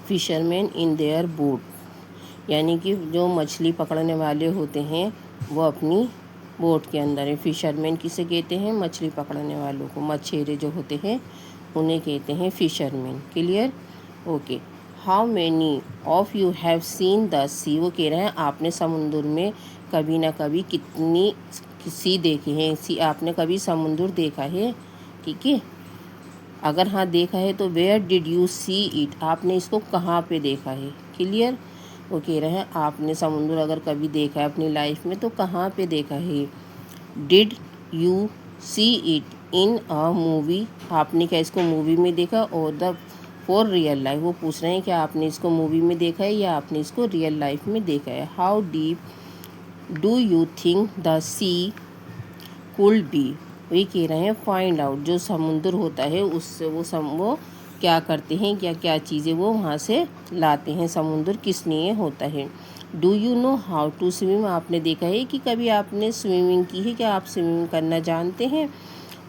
Fisherman in their boat, यानी कि जो मछली पकड़ने वाले होते हैं वो अपनी बोट के अंदर है। फिशरमैन किसे कहते हैं? मछली पकड़ने वालों को, मछेरे जो होते हैं उन्हें कहते हैं fisherman. Clear? Okay. How many of you have seen the sea, वो कह रहे हैं आपने समुद्र में कभी ना कभी कितनी सी देखी है, सी आपने कभी समुद्र देखा है। ठीक है, अगर हाँ देखा है तो where did you see it, आपने इसको कहाँ पे देखा है। क्लियर? वो कह रहे हैं आपने समुद्र अगर कभी देखा है अपनी लाइफ में तो कहाँ पे देखा है। Did you see it in a movie, आपने क्या इसको मूवी में देखा? और द फॉर रियल लाइफ, वो पूछ रहे हैं कि आपने इसको मूवी में देखा है या आपने इसको रियल लाइफ में देखा है। How deep do you think the sea could be, वही कह रहे हैं फाइंड आउट, जो समुद्र होता है उससे वो क्या करते हैं, क्या क्या चीज़ें वो वहाँ से लाते हैं, समुद्र किस लिए होता है। Do you know how to swim, आपने देखा है कि कभी आपने स्विमिंग की है, क्या आप स्विमिंग करना जानते हैं।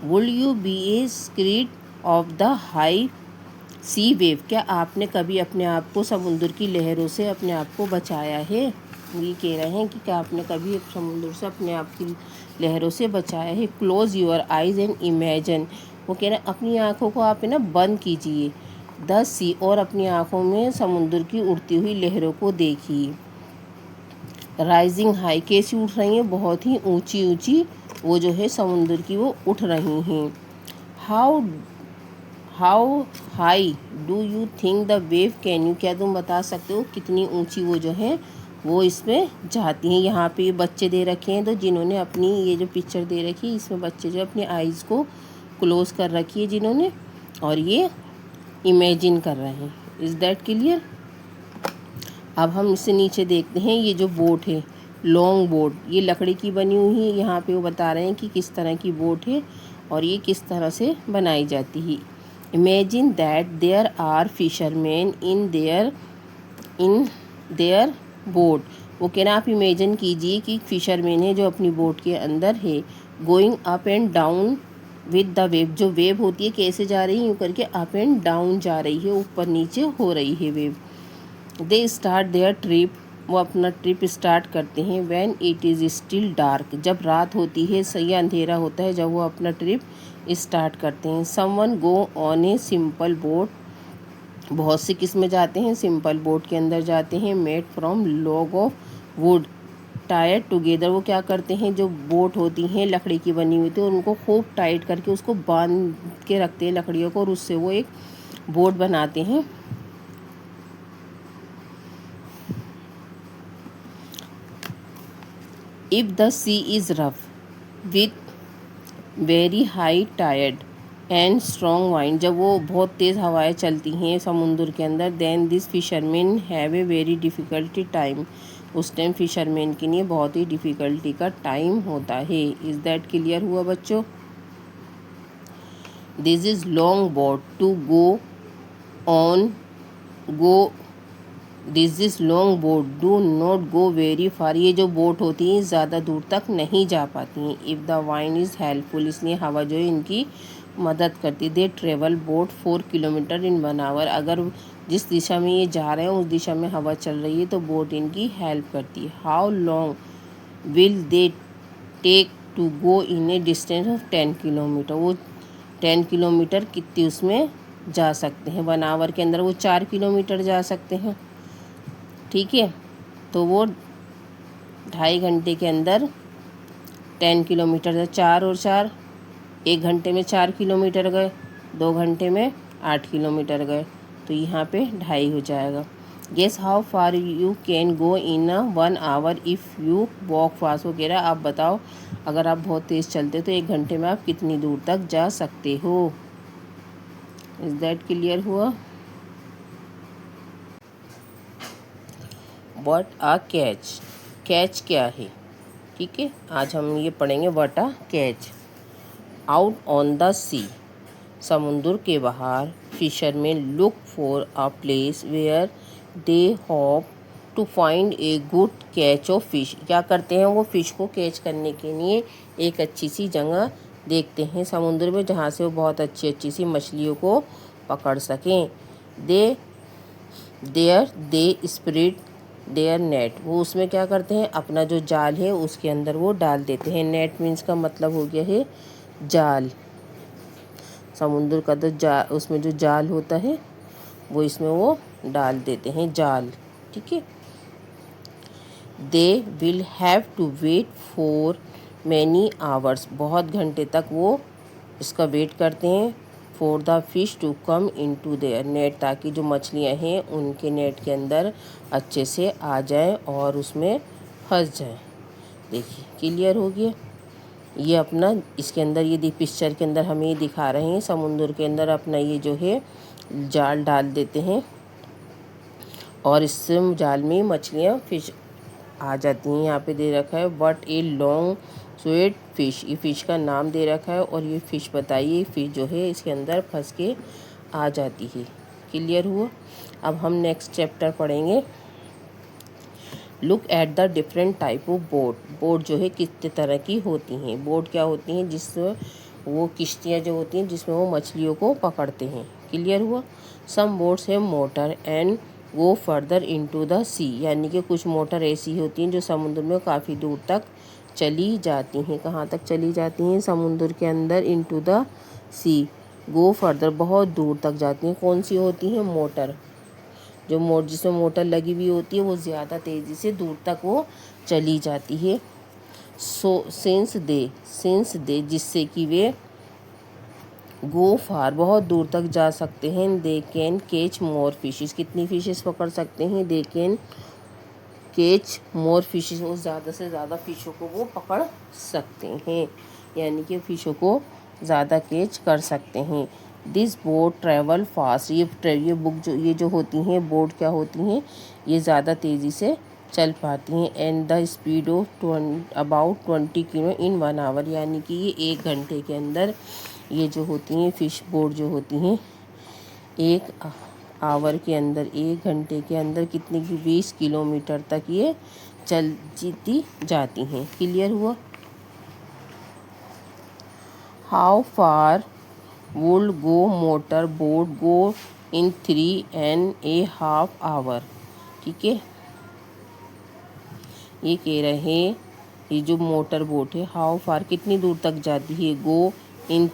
Will you be a scared of the high sea wave, क्या आपने कभी अपने आप को समुद्र की लहरों से अपने आप को बचाया है। ये कह रहे हैं कि क्या आपने कभी समुद्र से अपने आप की लहरों से बचाया है। Close your eyes and imagine, वो कह रहे हैं अपनी आँखों को आप ना बंद कीजिए। द सी, और अपनी आँखों में समुद्र की उड़ती हुई लहरों को देखिए। राइजिंग हाई, कैसी उठ रही हैं? बहुत ही ऊंची ऊंची वो जो है समुद्र की वो उठ रही हैं। How high do you think the wave can you, क्या तुम बता सकते हो कितनी ऊंची वो जो है वो इसमें जाती हैं। यहाँ पे बच्चे दे रखे हैं, तो जिन्होंने अपनी ये जो पिक्चर दे रखी है इसमें बच्चे जो अपनी आइज़ को क्लोज कर रखी है जिन्होंने, और ये इमेजिन कर रहे हैं। Is that clear? अब हम इससे नीचे देखते हैं, ये जो बोट है लॉन्ग बोट, ये लकड़ी की बनी हुई है। यहाँ पे वो बता रहे हैं कि किस तरह की बोट है और ये किस तरह से बनाई जाती है। Imagine that there are fisherman in their boat, वो कहना आप इमेजिन कीजिए कि फिशरमैन है जो अपनी बोट के अंदर है। Going up and down with the wave, जो वेव होती है कैसे जा रही है, यूँ करके अप एंड डाउन जा रही है, ऊपर नीचे हो रही है wave. They start their trip, वो अपना ट्रिप स्टार्ट करते हैं। When it is still dark, जब रात होती है सही अंधेरा होता है जब वो अपना ट्रिप स्टार्ट करते हैं। Someone go on a simple boat, बहुत से किस में जाते हैं? सिंपल बोट के अंदर जाते हैं। Made from log of would tyre together, वो क्या करते हैं जो बोट होती हैं लकड़ी की बनी हुई थी उनको खूब टाइट करके उसको बांध के रखते हैं लकड़ियों को, और उससे वो एक बोट बनाते हैं। If the sea is rough with very high tide and strong wind, जब वो बहुत तेज़ हवाएं चलती हैं समुद्र के अंदर, then this fisherman have a very difficulty time, उस टाइम फिशरमैन के लिए बहुत ही डिफ़िकल्टी का टाइम होता है। इज़ दैट क्लियर हुआ बच्चों? This is long boat to go on go this is long boat do not go very far, ये जो बोट होती हैं ज़्यादा दूर तक नहीं जा पाती हैं। If the wind is helpful, इसलिए हवा जो है इनकी मदद करती। They travel boat 4 kilometre in 1 hour, अगर जिस दिशा में ये जा रहे हैं उस दिशा में हवा चल रही है तो बोट इनकी हेल्प करती है। How long will they take to go in a distance of 10 kilometre, वो 10 किलोमीटर कितनी उसमें जा सकते हैं? 1 आवर के अंदर वो 4 किलोमीटर जा सकते हैं। ठीक है, तो वो 2.5 घंटे के अंदर 10 किलोमीटर, 4 और 4 1 घंटे में 4 किलोमीटर गए, 2 घंटे में 8 किलोमीटर गए, तो यहाँ पे 2.5 हो जाएगा। Guess how far you can go in 1 hour if you walk fast, वो कह रहा है आप बताओ अगर आप बहुत तेज़ चलते तो 1 घंटे में आप कितनी दूर तक जा सकते हो। इज़ दैट क्लियर हुआ? व्हाट आ कैच, कैच क्या है? ठीक है, आज हम ये पढ़ेंगे what a catch. Out on the sea, समुद्र के बाहर, fisherman look for a place where they hope to find a good catch of fish, क्या करते हैं वो फिश को कैच करने के लिए एक अच्छी सी जगह देखते हैं समुद्र में जहाँ से वो बहुत अच्छी अच्छी सी मछलियों को पकड़ सकें। There they spread their net, वो उसमें क्या करते हैं, अपना जो जाल है उसके अंदर वो डाल देते हैं। नेट मीन्स का मतलब हो गया है जाल। समुद्र का तो उसमें जो जाल होता है वो इसमें वो डाल देते हैं जाल, ठीक है। They will have to wait for many hours, बहुत घंटे तक वो इसका वेट करते हैं। For the fish to come into their net, ताकि जो मछलियाँ हैं उनके नेट के अंदर अच्छे से आ जाएं और उसमें फंस जाएं। देखिए क्लियर हो गया। ये अपना इसके अंदर ये पिक्चर के अंदर हमें ये दिखा रहे हैं, समुद्र के अंदर अपना ये जो है जाल डाल देते हैं और इससे जाल में मछलियाँ फिश आ जाती हैं। यहाँ पे दे रखा है what a long sweet fish, ये फ़िश का नाम दे रखा है और ये फ़िश बताइए फ़िश जो है इसके अंदर फंस के आ जाती है। क्लियर हुआ। अब हम नेक्स्ट चैप्टर पढ़ेंगे। Look at the different type of boat, boat जो है कितने तरह की होती हैं। बोट क्या होती हैं, जिसमें वो किश्तियाँ जो होती हैं जिसमें वो मछलियों को पकड़ते हैं। क्लियर हुआ। सम बोट्स है motor and go further into the sea, यानी कि कुछ मोटर ऐसी होती हैं जो समुद्र में काफ़ी दूर तक चली जाती हैं। कहाँ तक चली जाती हैं, समुद्र के अंदर, into the sea. Go further, बहुत दूर तक जाती हैं। कौन सी होती हैं, मोटर। जो जिसमें मोटर लगी हुई होती है वो ज़्यादा तेज़ी से दूर तक वो चली जाती है। सो सिंस दे जिससे कि वे गो फार, बहुत दूर तक जा सकते हैं। They can catch more fishes, कितनी फिशेस पकड़ सकते हैं, they can catch more fishes, वो ज़्यादा से ज़्यादा फ़िशों को वो पकड़ सकते हैं, यानी कि फ़िशों को ज़्यादा कैच कर सकते हैं। दिस बोट ट्रैवल फास्ट, ये जो होती हैं बोट क्या होती हैं, ये ज़्यादा तेज़ी से चल पाती हैं। And the speed of about 20 kilo in 1 hour, यानी कि ये 1 घंटे के अंदर ये जो होती हैं फ़िश बोट जो होती हैं 1 आवर के अंदर, 1 घंटे के अंदर कितने की 20 किलोमीटर तक ये चल जीती जाती हैं। क्लियर हुआ। How far would go motor boat go in 3.5 hour, ठीक है। ये कह रहे हैं ये जो मोटर बोट है हाउ फार कितनी दूर तक जाती है, गो इन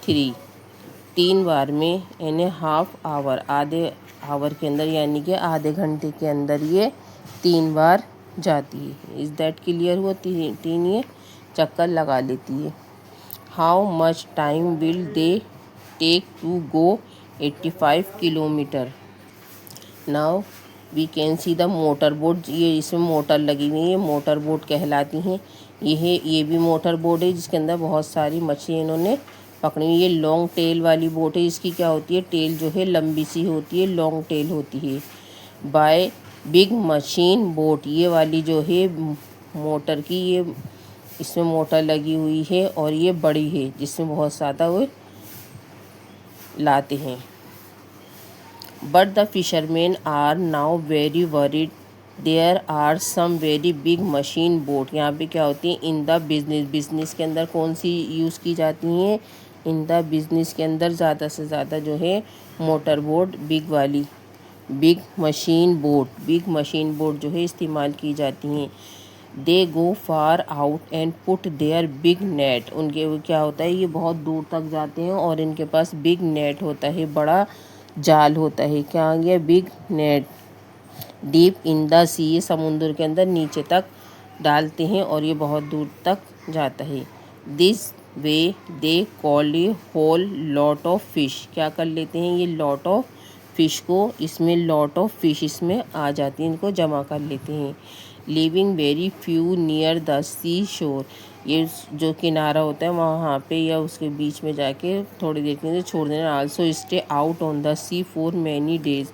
3 बार में, यानी हाफ आवर, आधे आवर के अंदर, यानी कि आधे घंटे के अंदर ये 3 बार जाती है। इज़ दैट क्लियर हुआ। 3 ये चक्कर लगा लेती है। How much time will they take to go 85 kilometre. Now we can see the motor boat, ये इसमें मोटर लगी हुई है, मोटर बोट कहलाती हैं। ये भी मोटर बोट है जिसके अंदर बहुत सारी मछली इन्होंने पकड़ी हुई। ये लॉन्ग टेल वाली बोट है, इसकी क्या होती है, टेल जो है लंबी सी होती है, लॉन्ग टेल होती है। बाय बिग मशीन बोट, ये वाली जो है मोटर की, ये इसमें मोटर लगी हुई है और ये बड़ी है जिसमें बहुत ज़्यादा वो लाते हैं। But the fisherman are now very worried, there are some very big machine boat. यहाँ पे क्या होती है, इन द बिजनेस के अंदर कौन सी यूज़ की जाती हैं, इन द बिजनेस के अंदर ज़्यादा से ज़्यादा जो है मोटर बोट, बिग वाली बिग मशीन बोट जो है इस्तेमाल की जाती हैं। They go far out and put their big net, उनके क्या होता है, ये बहुत दूर तक जाते हैं और इनके पास बिग नेट होता है, बड़ा जाल होता है। क्या आ गया, big net. Deep in the sea, ये समुद्र के अंदर नीचे तक डालते हैं और ये बहुत दूर तक जाता है। This way they call a whole lot of fish, क्या कर लेते हैं, ये लॉट ऑफ फिश को, इसमें लॉट ऑफ फिश इसमें आ जाती हैं, इनको जमा कर लेते हैं। Living very few near the sea shore, ये जो किनारा होता है वहाँ पे या उसके बीच में जाके थोड़ी देर के लिए छोड़ देना। Also stay out on the sea for many days,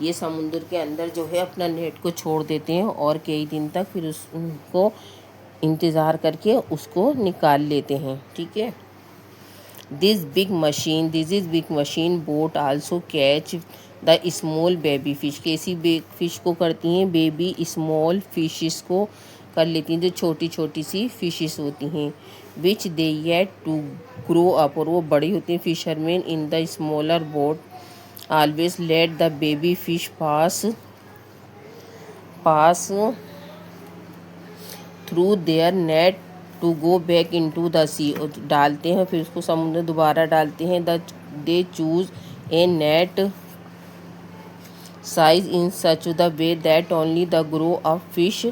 ये समुद्र के अंदर जो है अपना नेट को छोड़ देते हैं और कई दिन तक फिर उसको इंतज़ार करके उसको निकाल लेते हैं, ठीक है। This is big machine boat also catch the small baby fish, कैसी फ़िश को करती हैं, बेबी स्मॉल फिशेस को कर लेती हैं, जो छोटी छोटी सी फिशेस होती हैं। Which they yet to grow up, और वो बड़ी होती हैं। Fisherman in the smaller boat always let the baby fish pass pass through their net to go back into the sea, डालते हैं फिर उसको समुद्र दोबारा डालते हैं। They choose a net size in such the way that only the grow of fish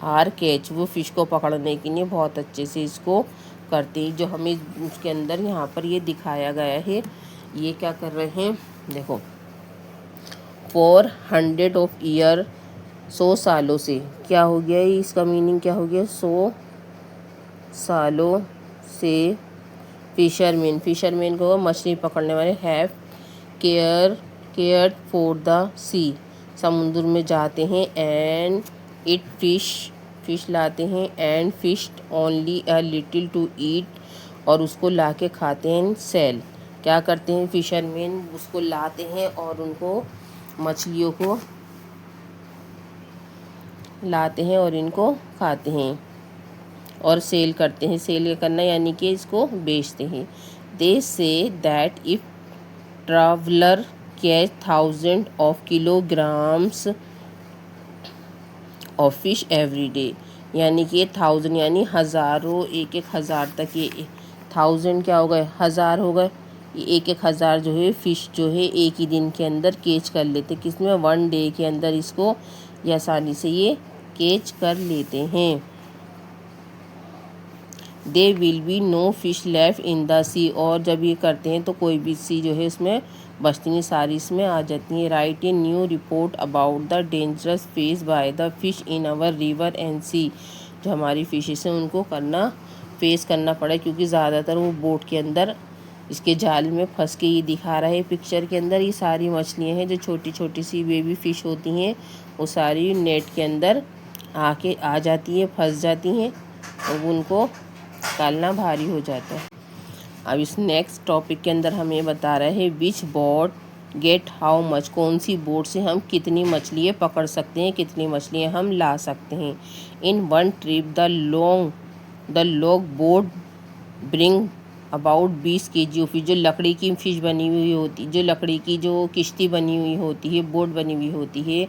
are catch, वो fish को पकड़ने के लिए बहुत अच्छे से इसको करते हैं। जो हमें उसके अंदर यहाँ पर ये दिखाया गया है, ये क्या कर रहे हैं देखो। 400 ऑफ ईयर, 100 सालों से, क्या हो गया इसका मीनिंग क्या हो गया, 100 सालों से फिशरमैन को मछली पकड़ने वाले have cared for the sea, समुद्र में जाते हैं एंड इट फिश लाते हैं and fished only a little to eat, और उसको ला के खाते हैं। सेल, क्या करते हैं फिशरमैन, उसको लाते हैं और उनको मछलियों को लाते हैं और इनको खाते हैं और सेल करते हैं। सेल करना यानी कि इसको बेचते हैं। They say that if trawler catch 1000 of kilograms of fish every day, यानी कि 1000 यानी हज़ारों, एक हज़ार तक, ये 1000 क्या हो गए, हज़ार हो गए। ये एक हज़ार जो है फ़िश जो है एक ही दिन के अंदर कैच कर लेते, किसमें, 1 डे के अंदर इसको ये आसानी से ये कैच कर लेते हैं। They will be no fish left in the sea, और जब ये करते हैं तो कोई भी सी जो है उसमें बचती नहीं, सारी इसमें आ जाती हैं। Write a new report about the dangerous face by the fish in our river and sea, जो हमारी फिशेस हैं उनको फेस करना पड़ा, क्योंकि ज़्यादातर वो बोट के अंदर इसके जाल में फंस के, ये दिखा रहा है पिक्चर के अंदर, ये सारी मछलियाँ हैं जो छोटी छोटी सी बेबी फ़िश होती हैं, वो सारी नेट के अंदर आके आ जाती है, फंस जाती हैं और उनको निकालना भारी हो जाता है। अब इस नेक्स्ट टॉपिक के अंदर हमें बता रहा है विच बोट गेट हाउ मच, कौन सी बोट से हम कितनी मछलियाँ पकड़ सकते हैं, कितनी मछलियाँ हम ला सकते हैं। In one trip the log boat bring about 20 kg of fish, जो लकड़ी की फ़िश बनी हुई होती, जो लकड़ी की जो किश्ती बनी हुई होती है, बोट बनी हुई होती है,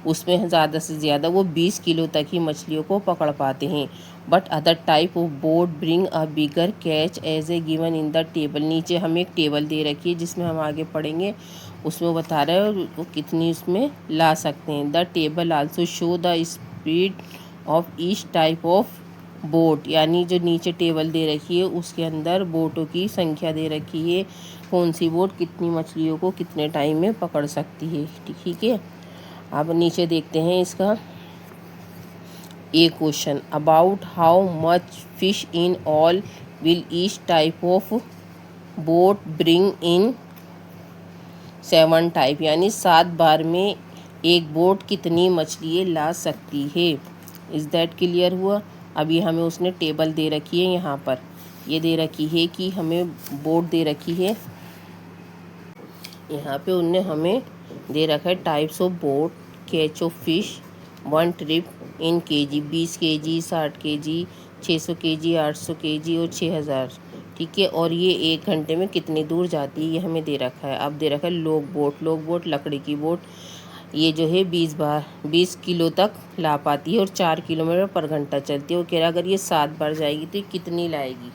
उसमें ज़्यादा से ज़्यादा वो 20 किलो तक ही मछलियों को पकड़ पाते हैं। But other type of boat bring a bigger catch as a given in the table, नीचे हमें एक टेबल दे रखी है जिसमें हम आगे पढ़ेंगे, उसमें वो बता रहे हैं वो कितनी उसमें ला सकते हैं। The table also show the speed of each type of boat, यानी जो नीचे टेबल दे रखी है उसके अंदर बोटों की संख्या दे रखी है, कौन सी बोट कितनी मछलियों को कितने टाइम में पकड़ सकती है। ठीक है, अब नीचे देखते हैं इसका एक question, about how much fish in all will each type of boat bring in 7 type, यानी 7 बार में एक बोट कितनी मछलियाँ ला सकती है। इज़ दैट क्लियर हुआ। अभी हमें उसने टेबल दे रखी है, यहाँ पर ये दे रखी है कि हमें बोट दे रखी है, यहाँ पे उनने हमें दे रखा है types of boat, catch of fish, 1 trip in KG, 20 kg, 60 kg, 600 kg, 800 kg और 6000। ठीक है, और ये 1 घंटे में कितनी दूर जाती है ये हमें दे रखा है। अब दे रखा है लॉग बोट लकड़ी की बोट, ये जो है 20 किलो तक ला पाती है और 4 किलोमीटर पर घंटा चलती है। और कह रहा अगर ये 7 बार जाएगी तो ये कितनी लाएगी।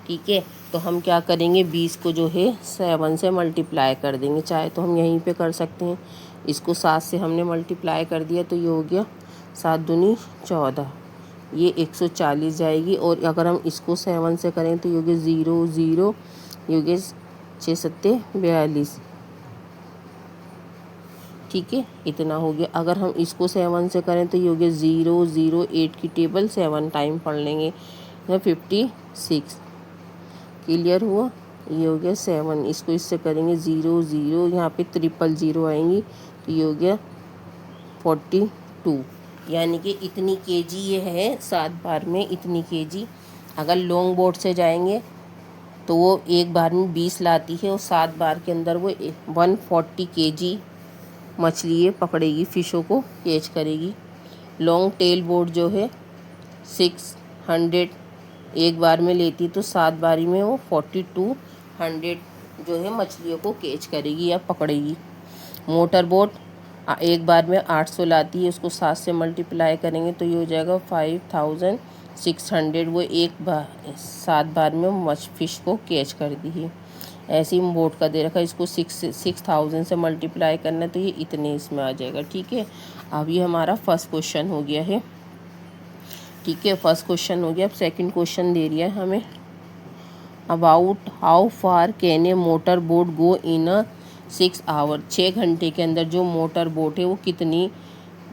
ठीक है, तो हम क्या करेंगे, 20 को जो है 7 से मल्टीप्लाई कर देंगे, चाहे तो हम यहीं पे कर सकते हैं। इसको 7 से हमने मल्टीप्लाई कर दिया तो ये हो गया 7 दूनी 14, ये 140 जाएगी। और अगर हम इसको 7 से करें तो ये हो गया 0 0, ये हो गया 6 7 42। ठीक है, इतना हो गया। अगर हम इसको 7 से करें तो ये हो गया 0 0, 8 की टेबल 7 टाइम पढ़ लेंगे, 56। क्लियर हुआ, ये हो गया 7। इसको इससे करेंगे 0 0, यहाँ पे 000 आएंगी तो ये हो गया 42, यानी कि इतनी केजी ये है 7 बार में इतनी केजी। अगर लॉन्ग बोट से जाएंगे तो वो एक बार में 20 लाती है और 7 बार के अंदर वो 140 केजी मछलियाँ पकड़ेगी, फ़िशों को कैच करेगी। लॉन्ग टेल बोट जो है 600 एक बार में लेती, तो 7 बारी में वो 4200 जो है मछलियों को कैच करेगी या पकड़ेगी। मोटर बोट एक बार में 800 लाती है, उसको 7 से मल्टीप्लाई करेंगे तो ये हो जाएगा 5600। वो एक बार 7 बार में फिश को कैच कर दी है। ऐसे ही बोट का दे रखा है, इसको 6000 से मल्टीप्लाई करना है तो ये इतने इसमें आ जाएगा। ठीक है, अब ये हमारा फर्स्ट क्वेश्चन हो गया है। ठीक है, फर्स्ट क्वेश्चन हो गया। अब सेकंड क्वेश्चन दे रही है हमें, about how far can a motor boat go in a 6 hour. 6 घंटे के अंदर जो मोटर बोट है वो कितनी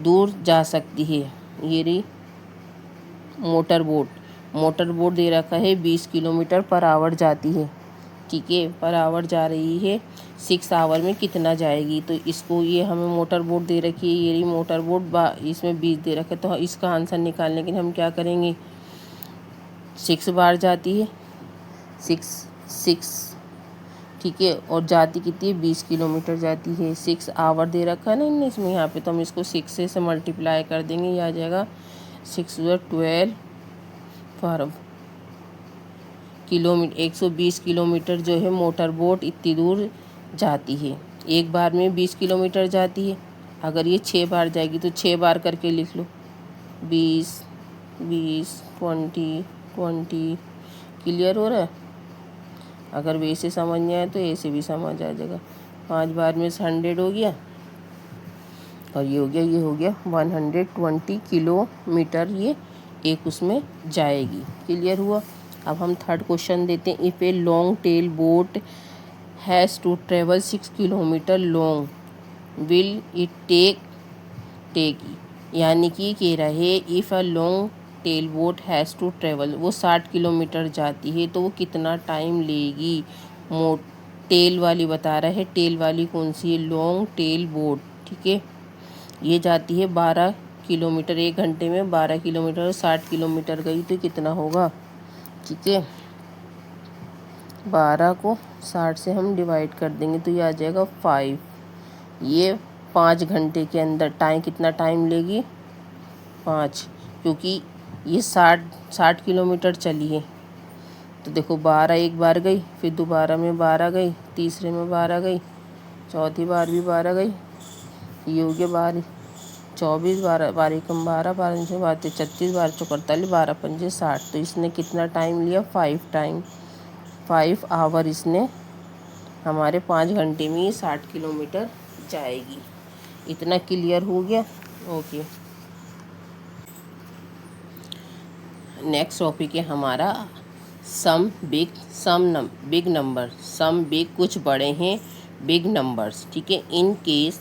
दूर जा सकती है। ये रही मोटर बोट दे रखा है 20 किलोमीटर पर आवर जाती है। ठीक है, पर आवर जा रही है, 6 आवर में कितना जाएगी। तो इसको, ये हमें मोटर बोट दे रखी है, ये रही मोटर बोट, इसमें 20 दे रखा है, तो इसका आंसर निकालने के लिए हम क्या करेंगे, 6 बार जाती है, 6। ठीक है, और जाती कितनी है, 20 किलोमीटर जाती है। 6 आवर दे रखा है ना इनने इसमें यहाँ पे, तो हम इसको 6 से मल्टीप्लाई कर देंगे, ये आ जाएगा 6 12 पर किलोमीटर। 120 किलोमीटर जो है मोटर बोट इतनी दूर जाती है। एक बार में 20 किलोमीटर जाती है। अगर ये 6 बार जाएगी तो 6 बार करके लिख लो, 20 20 20 20। क्लियर हो रहा है। अगर वैसे समझ नहीं आए तो ऐसे भी समझ आ जाएगा। 5 बार में 100 हो गया, और ये हो गया 120 किलोमीटर ये एक उसमें जाएगी। क्लियर हुआ। अब हम थर्ड क्वेश्चन देते हैं, if a long tail boat has to travel 6 kilometre long will it take. यानी कि कह रहा है, if a long tail boat has to travel, वो 60 किलोमीटर जाती है तो वो कितना टाइम लेगी। टेल वाली बता रहा है, टेल वाली कौन सी है, लॉन्ग टेल बोट। ठीक है, ये जाती है 12 किलोमीटर, 1 घंटे में 12 किलोमीटर, 60 किलोमीटर गई तो कितना होगा। ठीक है, 12 को 60 से हम डिवाइड कर देंगे तो ये आ जाएगा 5। ये 5 घंटे के अंदर कितना टाइम लेगी, 5, क्योंकि ये 60 किलोमीटर चली है। तो देखो 12 एक बार गई, फिर दोबारा में 12 गई, तीसरे में 12 गई, चौथी बार भी 12 गई, ये हो गया 12 24, 12 कम 12, 12 से 12 36, 12 चौक 48, 12 पंजे 60। तो इसने कितना टाइम लिया, 5 आवर इसने हमारे 5 घंटे में 60 किलोमीटर जाएगी। इतना क्लियर हो गया। ओके, नेक्स्ट टॉपिक है हमारा some big number. Some big कुछ बड़े हैं, बिग नंबर्स। ठीक है, in case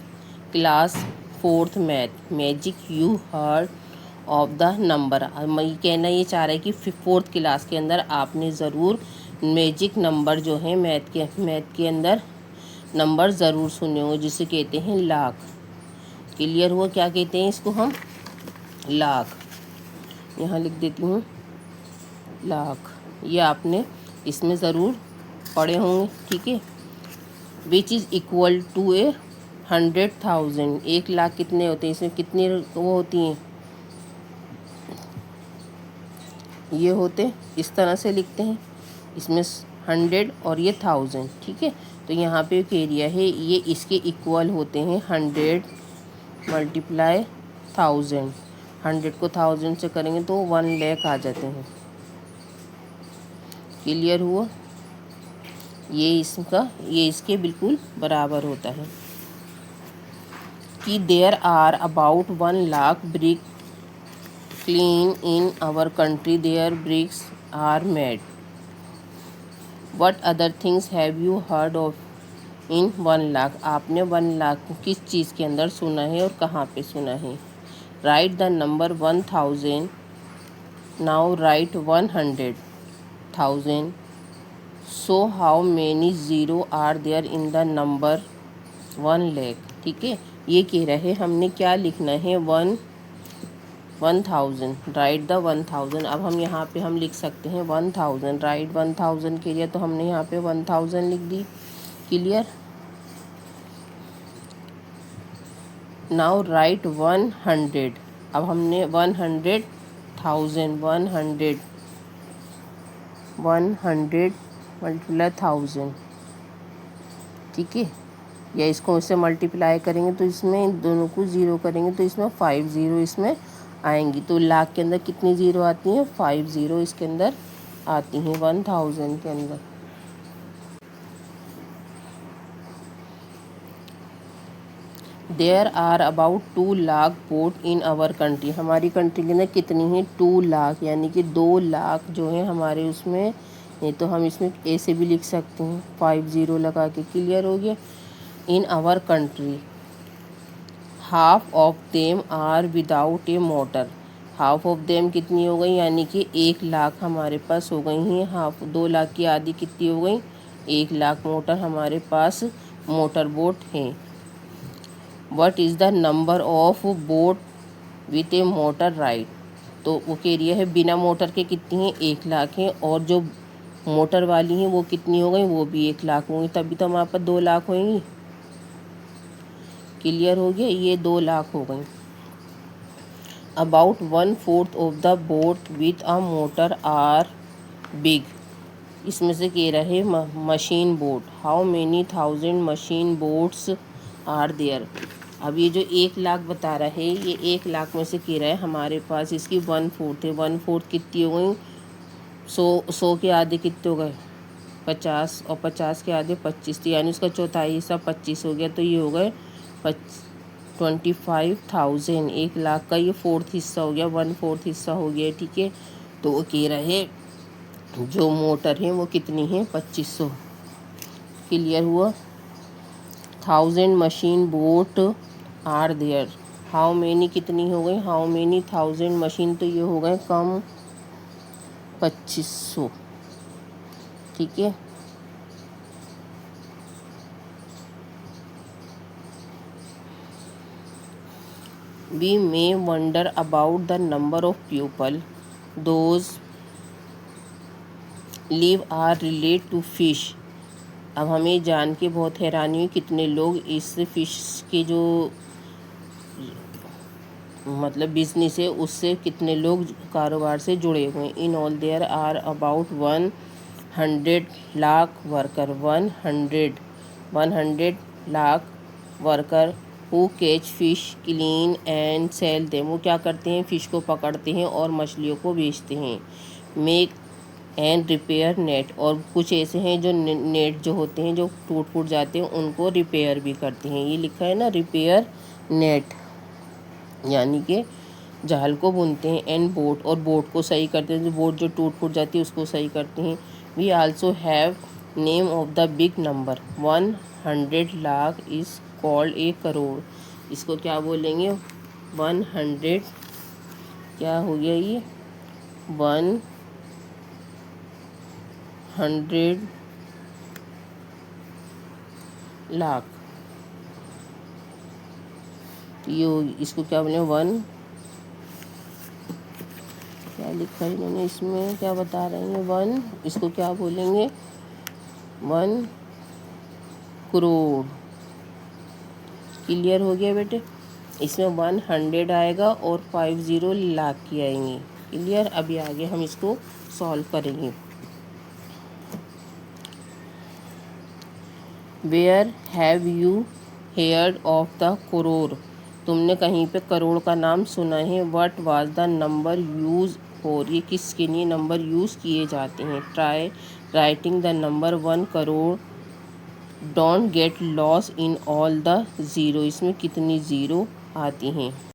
class 4th math magic you heard of the number. मैं कहना ये चाह रहा है कि 4th क्लास के अंदर आपने ज़रूर मैजिक नंबर जो है मैथ के अंदर नंबर ज़रूर सुने हो, जिसे कहते हैं लाख। क्लियर हुआ, क्या कहते हैं इसको हम, लाख। यहाँ लिख देती हूँ लाख, ये आपने इसमें ज़रूर पढ़े होंगे। ठीक है, which is equal to 100,000। 1 lakh कितने होते हैं, इसमें कितनी वो होती हैं, ये होते इस तरह से लिखते हैं, इसमें 100 और ये 1000। ठीक है, तो यहाँ पे एरिया है, ये इसके इक्वल होते हैं 100 मल्टीप्लाई 1000। 100 को 1000 से करेंगे तो 1 लाख आ जाते हैं। क्लियर हुआ, ये इसके बिल्कुल बराबर होता है। कि there are about 1 lakh brick kiln in our country, there bricks are made. What other things have you heard of in 1 lakh. आपने 1 लाख को किस चीज़ के अंदर सुना है और कहाँ पे सुना है। Write the number 1000। Now write 100,000। So how many zero are there in the number 1 lakh. ठीक है, ये कह रहे हैं हमने क्या लिखना है, 1000। Right the 1000। अब हम यहाँ पे हम लिख सकते हैं 1000, राइट 1000 के लिए, तो हमने यहाँ पे 1000 लिख दी। क्लियर। Now right 100। अब हमने 100,000 100 मल्टीप्लाई 1000। ठीक है, या इसको इससे मल्टीप्लाई करेंगे तो इसमें दोनों को ज़ीरो करेंगे तो इसमें 5 ज़ीरो इसमें आएंगी। तो लाख के अंदर कितनी ज़ीरो आती हैं? 5 ज़ीरो इसके अंदर आती हैं 1000 के अंदर। There are about 2 lakh boat in our country. हमारी कंट्री के अंदर कितनी है? 2 लाख, यानी कि 2 लाख जो है हमारे उसमें। ये तो हम इसमें ऐसे भी लिख सकते हैं 5 ज़ीरो लगा के। क्लियर हो गया? In our country half of them are without a motor. Half of them कितनी हो गई? यानी कि 1 लाख हमारे पास हो गई हैं। हाफ 2 लाख की आधी कितनी हो गई? 1 लाख मोटर हमारे पास मोटर बोट हैं। What is the number of boat with A motor ride. तो वो कह रही है बिना मोटर के कितनी हैं? 1 लाख हैं, और जो मोटर वाली हैं वो कितनी हो गई? वो भी 1 लाख होंगी, तभी तो हमारे पास 2 लाख होंगी। क्लियर हो गया? ये 2 लाख हो गई। About 1/4 of the boat with a motor are big. इसमें से कह रहे machine boat. How many thousand machine boats are there. अब ये जो 1 लाख बता रहा है, ये 1 लाख में से कह रहा है हमारे पास इसकी 1/4 है। 1/4 कितनी हो गई? 100 के आधे कितने हो गए? 50, और 50 के आधे 25, तो यानी उसका चौथाई हिस्सा 25 हो गया। तो ये हो गए 25,000। 1 लाख का ये 4th हिस्सा हो गया, 1/4 हिस्सा हो गया। ठीक है, तो वो कह रहे जो मोटर है वो कितनी है? 2500। क्लियर हुआ? 1000 machine boat are there. How many कितनी हो गई? हाउ मेनी 1000 मशीन, तो ये हो गए कम 2500। ठीक है, we may wonder about the number of people those live are relate to fish. अब हमें जान के बहुत हैरानी हुई कितने लोग इस फिश के जो मतलब बिजनेस है उससे कितने लोग कारोबार से जुड़े हुए हैं। In all there are about 100 lakh worker. 100 lakh worker who catch fish clean and sell them. वो क्या करते हैं? फ़िश को पकड़ते हैं और मछलियों को बेचते हैं। Make and repair net. और कुछ ऐसे हैं जो नेट जो होते हैं जो टूट फूट जाते हैं उनको रिपेयर भी करते हैं। ये लिखा है ना, रिपेयर नेट, यानी कि जाल को बुनते हैं। एंड बोट, और बोट को सही करते हैं, जो बोट जो टूट फूट जाती है उसको सही करते हैं। We also have name of the big number. 100 lakh is called a crore. इसको क्या बोलेंगे? 100 क्या हो गया ये? 100 लाख। तो ये इसको क्या बोलेंगे? 1 क्या लिखा है इन्होंने इसमें, क्या बता रहे हैं? 1, इसको क्या बोलेंगे? 1 करोड़। क्लियर हो गया बेटे? इसमें 100 आएगा और 50 लाख की आएंगी। क्लियर? अभी आगे हम इसको सॉल्व करेंगे। Where have you heard of the crore. तुमने कहीं पे करोड़ का नाम सुना है? What was the number use for. ये किसके लिए नंबर यूज़ किए जाते हैं? Try writing the number 1 crore. Don't get loss in all the zero. इसमें कितनी ज़ीरो आती हैं?